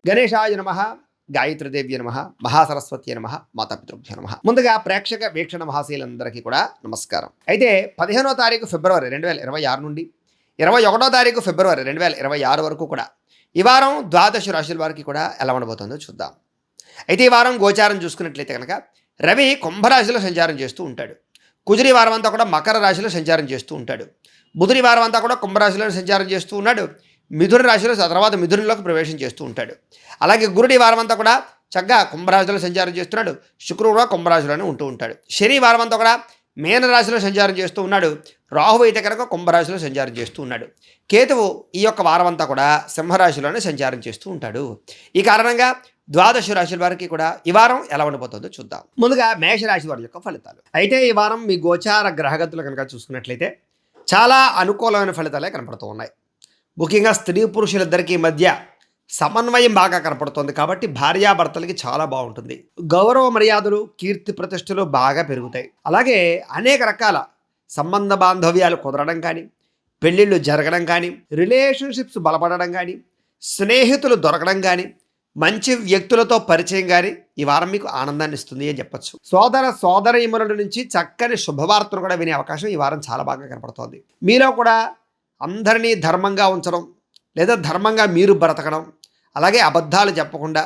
గణేశాయ నమః, గాయత్రీదేవ్య నమః, మహాసరస్వతి నమః, మాతాపితృభ్యో నమః. ముందుగా ప్రేక్షక వీక్షణ మహాశీలందరికీ కూడా నమస్కారం. అయితే 15వ తారీఖు ఫిబ్రవరి 2026 నుండి 21వ తారీఖు ఫిబ్రవరి 2026 వరకు కూడా ఈ వారం ద్వాదశ రాశుల వారికి కూడా ఎలా ఉండబోతుందో చూద్దాం. అయితే ఈ వారం గోచారం చూసుకున్నట్లయితే కనుక రవి కుంభరాశిలో సంచారం చేస్తూ ఉంటాడు. కుజుడి వారం అంతా కూడా మకర రాశిలో సంచారం చేస్తూ ఉంటాడు. బుధుడి వారం అంతా కూడా కుంభరాశిలో సంచారం చేస్తూ ఉన్నాడు. మిథున రాశిలో తర్వాత మిథునంలోకి ప్రవేశం చేస్తూ ఉంటాడు. అలాగే గురుడి వారం అంతా కూడా చక్కగా కుంభరాశిలో సంచారం చేస్తున్నాడు. శుక్రుడు కూడా కుంభరాశిలోనే ఉంటూ ఉంటాడు. శని వారం అంతా కూడా మీన రాశిలో సంచారం చేస్తూ ఉన్నాడు. రాహువు అయితే కనుక కుంభరాశిలో సంచారం చేస్తూ ఉన్నాడు. కేతువు ఈ యొక్క వారం అంతా కూడా సింహరాశిలోనే సంచారం చేస్తూ ఉంటాడు. ఈ కారణంగా ద్వాదశ రాశుల వారికి కూడా ఈ వారం ఎలా ఉండబోతుందో చూద్దాం. ముందుగా మేషరాశి వారి యొక్క ఫలితాలు. అయితే ఈ వారం మీ గోచార గ్రహగతులు కనుక చూసుకున్నట్లయితే చాలా అనుకూలమైన ఫలితాలే కనపడుతూ ఉన్నాయి. ముఖ్యంగా స్త్రీ పురుషులిద్దరికీ మధ్య సమన్వయం బాగా కనపడుతుంది కాబట్టి భార్యాభర్తలకి చాలా బాగుంటుంది. గౌరవ మర్యాదలు, కీర్తి ప్రతిష్టలు బాగా పెరుగుతాయి. అలాగే అనేక రకాల సంబంధ బాంధవ్యాలు కుదరడం కానీ, పెళ్ళిళ్ళు జరగడం కానీ, రిలేషన్షిప్స్ బలపడడం కానీ, స్నేహితులు దొరకడం కానీ, మంచి వ్యక్తులతో పరిచయం కానీ ఈ వారం మీకు ఆనందాన్ని ఇస్తుంది అని చెప్పచ్చు. సోదర సోదరీమణుల నుంచి చక్కని శుభవార్తను కూడా వినే అవకాశం ఈ వారం చాలా బాగా కనపడుతోంది. మీలో కూడా అందరినీ ధర్మంగా ఉంచడం, లేదా ధర్మంగా మీరు బ్రతకడం, అలాగే అబద్ధాలు చెప్పకుండా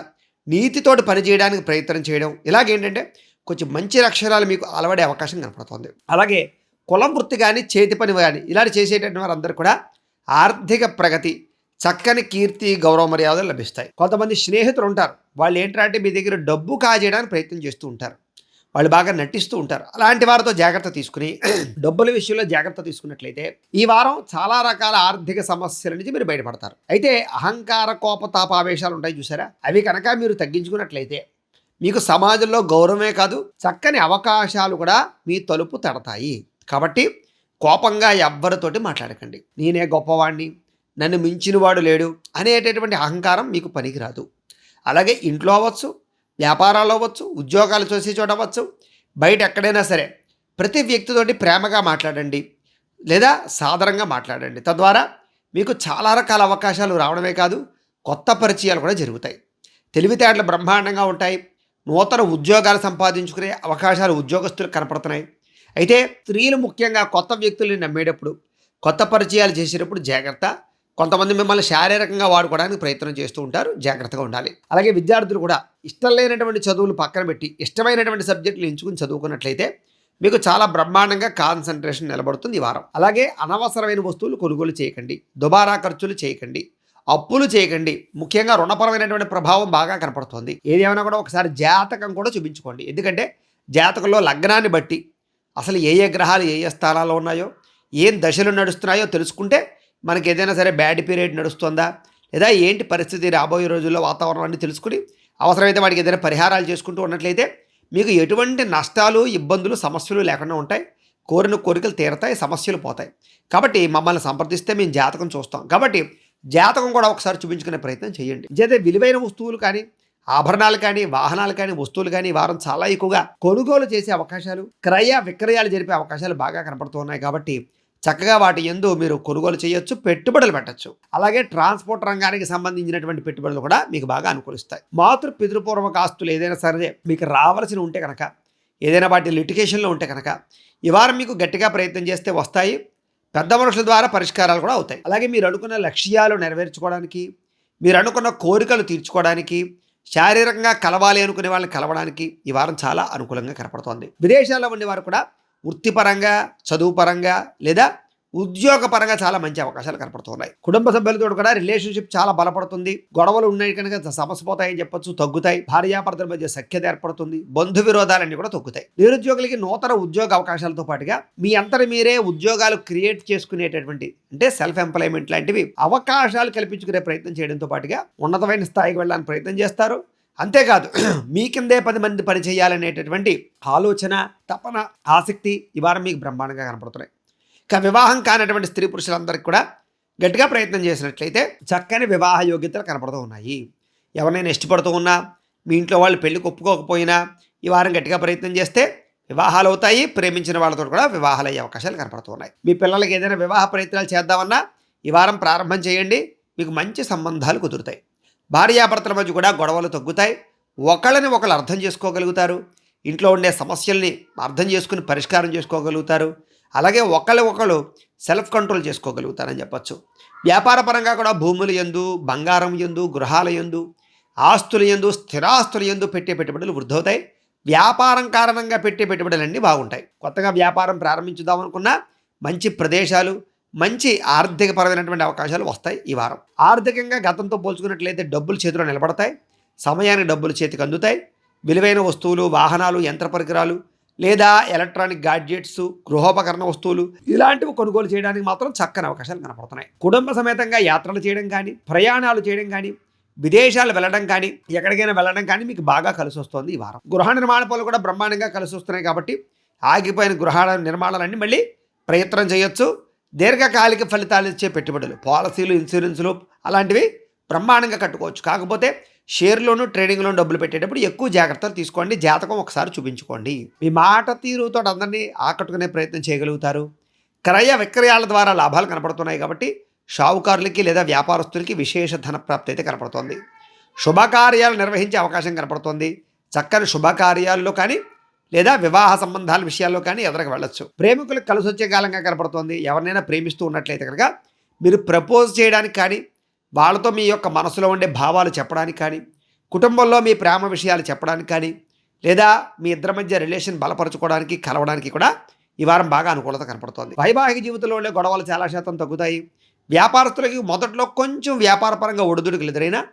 నీతితోటి పనిచేయడానికి ప్రయత్నం చేయడం, ఇలాగేంటంటే కొంచెం మంచి లక్షణాలు మీకు అలవడే అవకాశం కనపడుతోంది. అలాగే కులం వృత్తి కానీ, చేతి పని కానీ ఇలాంటి చేసేటటువంటి వారందరూ కూడా ఆర్థిక ప్రగతి, చక్కని కీర్తి, గౌరవ మర్యాదలు లభిస్తాయి. కొంతమంది స్నేహితులు ఉంటారు, వాళ్ళు ఏంటంటే మీ దగ్గర డబ్బు కాజేయడానికి ప్రయత్నం చేస్తూ ఉంటారు. వాళ్ళు బాగా నటిస్తూ ఉంటారు. అలాంటి వారితో జాగ్రత్త తీసుకుని డబ్బుల విషయంలో జాగ్రత్త తీసుకున్నట్లయితే ఈ వారం చాలా రకాల ఆర్థిక సమస్యల నుంచి మీరు బయటపడతారు. అయితే అహంకార, కోపతాపావేశాలు ఉంటాయి చూసారా, అవి కనుక మీరు తగ్గించుకున్నట్లయితే మీకు సమాజంలో గౌరవమే కాదు చక్కని అవకాశాలు కూడా మీ తలుపు తడతాయి. కాబట్టి కోపంగా ఎవ్వరితోటి మాట్లాడకండి. నేనే గొప్పవాడిని, నన్ను మించినవాడు లేడు అనేటటువంటి అహంకారం మీకు పనికిరాదు. అలాగే ఇంట్లో అవ్వచ్చు, వ్యాపారాలు అవ్వచ్చు, ఉద్యోగాలు చేసే చోట అవ్వచ్చు, బయట ఎక్కడైనా సరే ప్రతి వ్యక్తితోటి ప్రేమగా మాట్లాడండి, లేదా సాదరంగా మాట్లాడండి. తద్వారా మీకు చాలా రకాల అవకాశాలు రావడమే కాదు కొత్త పరిచయాలు కూడా జరుగుతాయి. తెలివితేటలు బ్రహ్మాండంగా ఉంటాయి. నూతన ఉద్యోగాలు సంపాదించుకునే అవకాశాలు ఉద్యోగస్తులకు కనపడుతున్నాయి. అయితే స్త్రీలు ముఖ్యంగా కొత్త వ్యక్తుల్ని నమ్మేటప్పుడు, కొత్త పరిచయాలు చేసేటప్పుడు జాగ్రత్త. కొంతమంది మిమ్మల్ని శారీరకంగా వాడుకోవడానికి ప్రయత్నం చేస్తూ ఉంటారు, జాగ్రత్తగా ఉండాలి. అలాగే విద్యార్థులు కూడా ఇష్టం లేనటువంటి చదువులు పక్కన పెట్టి ఇష్టమైనటువంటి సబ్జెక్టులు ఎంచుకుని చదువుకున్నట్లయితే మీకు చాలా బ్రహ్మాండంగా కాన్సన్ట్రేషన్ నిలబడుతుంది ఈ వారం. అలాగే అనవసరమైన వస్తువులు కొనుగోలు చేయకండి, దుబారా ఖర్చులు చేయకండి, అప్పులు చేయకండి. ముఖ్యంగా రుణపరమైనటువంటి ప్రభావం బాగా కనపడుతుంది. ఏదేమైనా కూడా ఒకసారి జాతకం కూడా చూపించుకోండి. ఎందుకంటే జాతకంలో లగ్నాన్ని బట్టి అసలు ఏ ఏ గ్రహాలు ఏ ఏ స్థానాల్లో ఉన్నాయో, ఏం దశలు నడుస్తున్నాయో తెలుసుకుంటే మనకి ఏదైనా సరే బ్యాడ్ పీరియడ్ నడుస్తుందా, లేదా ఏంటి పరిస్థితి రాబోయే రోజుల్లో వాతావరణాన్ని తెలుసుకుని అవసరమైతే వాటికి ఏదైనా పరిహారాలు చేసుకుంటూ ఉన్నట్లయితే మీకు ఎటువంటి నష్టాలు, ఇబ్బందులు, సమస్యలు లేకుండా ఉంటాయి. కోరిన కోరికలు తీరతాయి, సమస్యలు పోతాయి. కాబట్టి మమ్మల్ని సంప్రదిస్తే మేము జాతకం చూస్తాం. కాబట్టి జాతకం కూడా ఒకసారి చూపించుకునే ప్రయత్నం చేయండి. అయితే విలువైన వస్తువులు కానీ, ఆభరణాలు కానీ, వాహనాలు కానీ, వస్తువులు కానీ వారం చాలా ఎక్కువగా కొనుగోలు చేసే అవకాశాలు, క్రయ విక్రయాలు జరిపే అవకాశాలు బాగా కనపడుతూ ఉన్నాయి. కాబట్టి చక్కగా వాటి యందు మీరు కొనుగోలు చేయొచ్చు, పెట్టుబడులు పెట్టచ్చు. అలాగే ట్రాన్స్పోర్ట్ రంగానికి సంబంధించినటువంటి పెట్టుబడులు కూడా మీకు బాగా అనుకూలిస్తాయి. మాతృ పితృపూర్వక ఆస్తులు ఏదైనా సరే మీకు రావాల్సి ఉంటే కనుక, ఏదైనా వాటి లిటిగేషన్లో ఉంటే కనుక ఈ వారం మీకు గట్టిగా ప్రయత్నం చేస్తే వస్తాయి. పెద్ద మనుషుల ద్వారా పరిష్కారాలు కూడా అవుతాయి. అలాగే మీరు అనుకున్న లక్ష్యాలు నెరవేర్చుకోవడానికి, మీరు అనుకున్న కోరికలు తీర్చుకోవడానికి, శారీరకంగా కలవాలి అనుకునే వాళ్ళని కలవడానికి ఈ వారం చాలా అనుకూలంగా కనపడుతోంది. విదేశాల్లో ఉండేవారు కూడా వృత్తిపరంగా, చదువు పరంగా, లేదా ఉద్యోగపరంగా చాలా మంచి అవకాశాలు కనపడుతున్నాయి. కుటుంబ సభ్యులతో కూడా రిలేషన్షిప్ చాలా బలపడుతుంది. గొడవలు ఉన్నాయి కనుక సమసిపోతాయని చెప్పొచ్చు, తగ్గుతాయి. భార్యాభర్తల మధ్య సఖ్యత ఏర్పడుతుంది. బంధు విరోధాలన్నీ కూడా తగ్గుతాయి. నిరుద్యోగులకి నూతన ఉద్యోగ అవకాశాలతో పాటుగా మీ అంతటి మీరే ఉద్యోగాలు క్రియేట్ చేసుకునేటటువంటి, అంటే సెల్ఫ్ ఎంప్లాయ్మెంట్ లాంటివి అవకాశాలు కల్పించుకునే ప్రయత్నం చేయడంతో పాటుగా ఉన్నతమైన స్థాయికి వెళ్ళడానికి ప్రయత్నం చేస్తారు. అంతేకాదు మీ కిందే 10 మంది పని చేయాలనేటటువంటి ఆలోచన, తపన, ఆసక్తి ఈ వారం మీకు బ్రహ్మాండంగా కనపడుతున్నాయి. ఇక వివాహం కానటువంటి స్త్రీ పురుషులందరికీ కూడా గట్టిగా ప్రయత్నం చేసినట్లయితే చక్కని వివాహ యోగ్యతలు కనపడుతూ ఉన్నాయి. ఎవరినైనా ఇష్టపడుతూ ఉన్నా, మీ ఇంట్లో వాళ్ళు పెళ్లికి ఒప్పుకోకపోయినా ఈ వారం గట్టిగా ప్రయత్నం చేస్తే వివాహాలు అవుతాయి. ప్రేమించిన వాళ్ళతో కూడా వివాహాలు అయ్యే అవకాశాలు కనపడుతూ ఉన్నాయి. మీ పిల్లలకి ఏదైనా వివాహ ప్రయత్నాలు చేద్దామన్నా ఈ వారం ప్రారంభం చేయండి, మీకు మంచి సంబంధాలు కుదురుతాయి. భార్యాభర్తల మధ్య కూడా గొడవలు తగ్గుతాయి. ఒకళ్ళని ఒకళ్ళు అర్థం చేసుకోగలుగుతారు. ఇంట్లో ఉండే సమస్యల్ని అర్థం చేసుకుని పరిష్కారం చేసుకోగలుగుతారు. అలాగే ఒకళ్ళు సెల్ఫ్ కంట్రోల్ చేసుకోగలుగుతారని చెప్పచ్చు. వ్యాపారపరంగా కూడా భూముల యందు, బంగారం యందు, గృహాల యందు, ఆస్తుల యందు, స్థిరాస్తుల యందు పెట్టే పెట్టుబడులు వృద్ధవుతాయి. వ్యాపారం కారణంగా పెట్టే పెట్టుబడులన్నీ బాగుంటాయి. కొత్తగా వ్యాపారం ప్రారంభించుదామనుకున్నా మంచి ప్రదేశాలు, మంచి ఆర్థికపరమైనటువంటి అవకాశాలు వస్తాయి ఈ వారం. ఆర్థికంగా గతంతో పోల్చుకున్నట్లయితే డబ్బులు చేతిలో నిలబడతాయి. సమయానికి డబ్బులు చేతికి అందుతాయి. విలువైన వస్తువులు, వాహనాలు, యంత్ర పరికరాలు లేదా ఎలక్ట్రానిక్ గాడ్జెట్స్, గృహోపకరణ వస్తువులు ఇలాంటివి కొనుగోలు చేయడానికి మాత్రం చక్కని అవకాశాలు కనపడుతున్నాయి. కుటుంబ సమేతంగా యాత్రలు చేయడం కానీ, ప్రయాణాలు చేయడం కానీ, విదేశాలు వెళ్ళడం కానీ, ఎక్కడికైనా వెళ్ళడం కానీ మీకు బాగా కలిసి వస్తుంది ఈ వారం. గృహ నిర్మాణ పనులు కూడా బ్రహ్మాండంగా కలిసి వస్తున్నాయి కాబట్టి ఆగిపోయిన గృహ నిర్మాణాలన్నీ మళ్ళీ ప్రయత్నం చేయొచ్చు. దీర్ఘకాలిక ఫలితాలు ఇచ్చే పెట్టుబడులు, పాలసీలు, ఇన్సూరెన్సులు అలాంటివి బ్రహ్మాండంగా కట్టుకోవచ్చు. కాకపోతే షేర్లోను, ట్రేడింగ్లోను డబ్బులు పెట్టేటప్పుడు ఎక్కువ జాగ్రత్తలు తీసుకోండి. జాతకం ఒకసారి చూపించుకోండి. మీ మాట తీరుతో అందరినీ ఆకట్టుకునే ప్రయత్నం చేయగలుగుతారు. క్రయ విక్రయాల ద్వారా లాభాలు కనపడుతున్నాయి కాబట్టి షావుకారులకి లేదా వ్యాపారస్తులకి విశేష ధన ప్రాప్తి అయితే కనపడుతోంది. శుభకార్యాలు నిర్వహించే అవకాశం కనపడుతోంది. చక్కని శుభకార్యాల్లో కానీ లేదా వివాహ సంబంధాల విషయాల్లో కానీ ఎదురుకు వెళ్ళొచ్చు. ప్రేమికులకు కలిసి వచ్చే కాలంగా కనపడుతోంది. ఎవరినైనా ప్రేమిస్తూ ఉన్నట్లయితే కనుక మీరు ప్రపోజ్ చేయడానికి కానీ, వాళ్ళతో మీ యొక్క మనసులో ఉండే భావాలు చెప్పడానికి కానీ, కుటుంబంలో మీ ప్రేమ విషయాలు చెప్పడానికి కానీ, లేదా మీ ఇద్దరి మధ్య రిలేషన్ బలపరచుకోవడానికి, కలవడానికి కూడా ఈ వారం బాగా అనుకూలత కనపడుతోంది. వైవాహిక జీవితంలో ఉండే గొడవలు చాలా శాతం తగ్గుతాయి. వ్యాపారస్తులకి మొదట్లో కొంచెం వ్యాపారపరంగా ఒడిదుడుకులు ఎదురైనా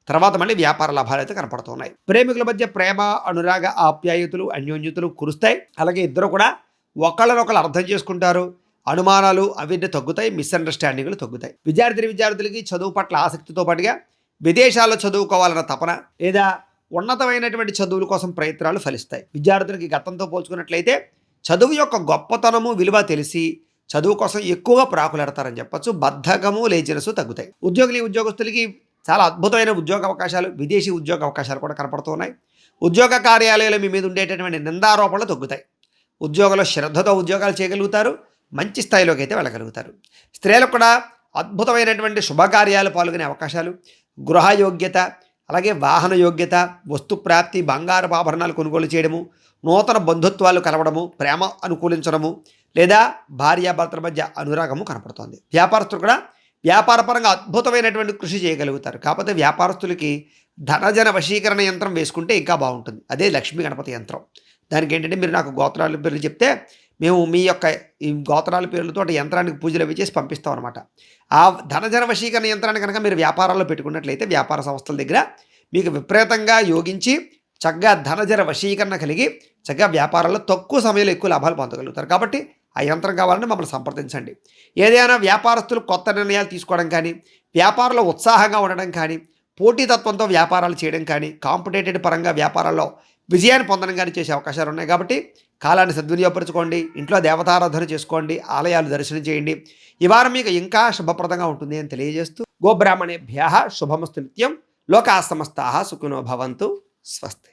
తర్వాత మళ్ళీ వ్యాపార లాభాలు అయితే కనపడుతున్నాయి. ప్రేమికుల మధ్య ప్రేమ, అనురాగ, ఆప్యాయతలు, అన్యోన్యతలు కురుస్తాయి. అలాగే ఇద్దరు కూడా ఒకళ్ళనొకళ్ళు అర్థం చేసుకుంటారు. అనుమానాలు అవిన్ని తగ్గుతాయి. మిస్అండర్స్టాండింగ్లు తగ్గుతాయి. విద్యార్థులకి చదువు పట్ల ఆసక్తితో పాటుగా విదేశాల్లో చదువుకోవాలన్న తపన లేదా ఉన్నతమైనటువంటి చదువుల కోసం ప్రయత్నాలు ఫలిస్తాయి. విద్యార్థులకి గతంతో పోల్చుకున్నట్లయితే చదువు యొక్క గొప్పతనము, విలువ తెలిసి చదువు కోసం ఎక్కువగా ప్రాకులాడతారని చెప్పచ్చు. బద్ధకము, లేజినెస్ తగ్గుతాయి. ఉద్యోగస్తులకి చాలా అద్భుతమైన ఉద్యోగ అవకాశాలు, విదేశీ ఉద్యోగ అవకాశాలు కూడా కనపడుతున్నాయి. ఉద్యోగ కార్యాలయాలు మీ మీద ఉండేటటువంటి నిందారోపణలు తగ్గుతాయి. ఉద్యోగంలో శ్రద్ధతో ఉద్యోగాలు చేయగలుగుతారు. మంచి స్థాయిలోకి అయితే వెళ్ళగలుగుతారు. స్త్రీలకు కూడా అద్భుతమైనటువంటి శుభకార్యాలు పాల్గొనే అవకాశాలు, గృహ యోగ్యత, అలాగే వాహన యోగ్యత, వస్తు ప్రాప్తి, బంగారపు ఆభరణాలు కొనుగోలు చేయడము, నూతన బంధుత్వాలు కలవడము, ప్రేమ అనుకూలించడము లేదా భార్యాభర్తల మధ్య అనురాగము కనపడుతోంది. వ్యాపారస్తులు కూడా వ్యాపారపరంగా అద్భుతమైనటువంటి కృషి చేయగలుగుతారు. కాకపోతే వ్యాపారస్తులకి ధనజన వశీకరణ యంత్రం వేసుకుంటే ఇంకా బాగుంటుంది. అదే లక్ష్మీ గణపతి యంత్రం. దానికి ఏంటంటే మీరు నాకు గోత్రాల పేర్లు చెప్తే మేము మీ యొక్క ఈ గోత్రాల పేర్లతో యంత్రానికి పూజలు అవి చేసి పంపిస్తాం అనమాట. ఆ ధనజన వశీకరణ యంత్రాన్ని కనుక మీరు వ్యాపారాల్లో పెట్టుకున్నట్లయితే వ్యాపార సంస్థల దగ్గర మీకు విపరీతంగా యోగించి చక్కగా ధనజన వశీకరణ కలిగి చక్కగా వ్యాపారాల్లో తక్కువ సమయంలో ఎక్కువ లాభాలు పొందగలుగుతారు. కాబట్టి ఆ యంత్రం కావాలని మమ్మల్ని సంప్రదించండి. ఏదైనా వ్యాపారస్తులు కొత్త నిర్ణయాలు తీసుకోవడం కానీ, వ్యాపారంలో ఉత్సాహంగా ఉండడం కానీ, పోటీతత్వంతో వ్యాపారాలు చేయడం కానీ, కాంపిటేటివ్ పరంగా వ్యాపారాల్లో విజయాన్ని పొందడం కానీ చేసే అవకాశాలు ఉన్నాయి. కాబట్టి కాలాన్ని సద్వినియోగపరచుకోండి. ఇంట్లో దేవతారాధన చేసుకోండి. ఆలయాలు దర్శనం చేయండి. ఈ వారం మీకు ఇంకా శుభప్రదంగా ఉంటుంది అని తెలియజేస్తూ గోబ్రాహ్మణేభ్యః శుభమస్తు నిత్యం. లోకాః సమస్తాః సుఖినో భవంతు. స్వస్తి.